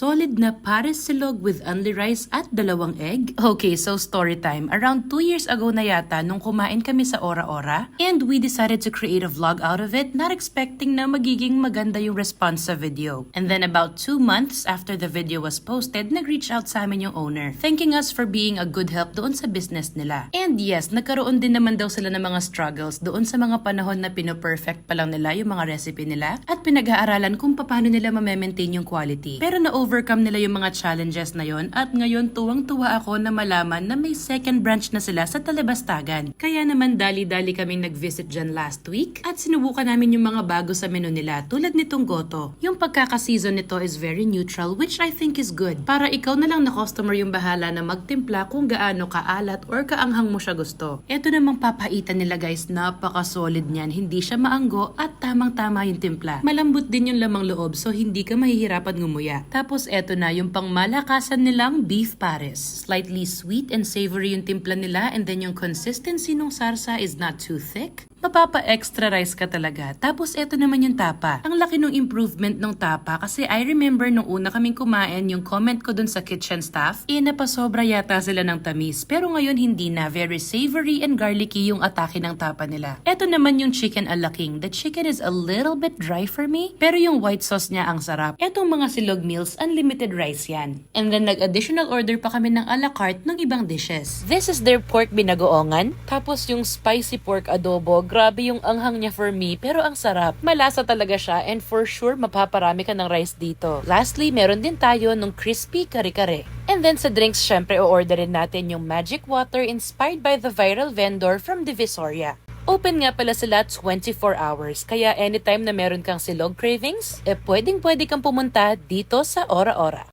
solid na pares silog with only rice at dalawang egg? Okay, so story time. Around 2 years ago na yata nung kumain kami sa Ora Ora, and we decided to create a vlog out of it, not expecting na magiging maganda yung response sa video. And then about 2 months after the video was posted, nag-reach out sa amin yung owner, thanking us for being a good help doon sa business nila. And yes, nagkaroon din naman daw sila ng mga struggles doon sa mga panahon na pino-perfect pa lang nila yung mga recipe nila at pinag-aaralan kung paano nila ma-maintain yung quality. Pero na-overcome nila yung mga challenges na yon at ngayon tuwang-tuwa ako na malaman na may second branch na sila sa Talabastagan. Kaya naman dali-dali kaming nag-visit dyan last week at sinubukan namin yung mga bago sa menu nila tulad nitong goto. Yung pagkaka-season nito is very neutral which I think is good. Para ikaw na lang na customer yung bahala na magtimpla kung gaano kaalat or kaanghang mo siya gusto. Ito namang papaitan nila guys, napaka-solid niyan. Hindi siya maanggo at tamang-tama yung timpla. Malambot din yung lamang loob so hindi ka mahihirapan ngumuya. Tapos eto na yung pangmalakasan nilang beef pares. Slightly sweet and savory yung timpla nila and then yung consistency ng sarsa is not too thick. Mapapa-extra rice ka talaga. Tapos eto naman yung tapa. Ang laki ng improvement ng tapa kasi I remember nung una kaming kumain, yung comment ko dun sa kitchen staff, napasobra yata sila ng tamis. Pero ngayon hindi na. Very savory and garlicky yung atake ng tapa nila. Eto naman yung chicken a la king. The chicken is a little bit dry for me, pero yung white sauce niya ang sarap. Etong mga silog meals, unlimited rice yan. And then nag-additional order pa kami ng a la carte ng ibang dishes. This is their pork binagoongan. Tapos yung spicy pork adobo. Grabe yung anghang niya for me, pero ang sarap. Malasa talaga siya and for sure mapaparami ka ng rice dito. Lastly, meron din tayo nung crispy kare-kare. And then sa drinks, syempre o-orderin natin yung magic water inspired by the viral vendor from Divisoria. Open nga pala sila 24 hours, kaya anytime na meron kang silog cravings, pwedeng-pwede kang pumunta dito sa Ora Ora.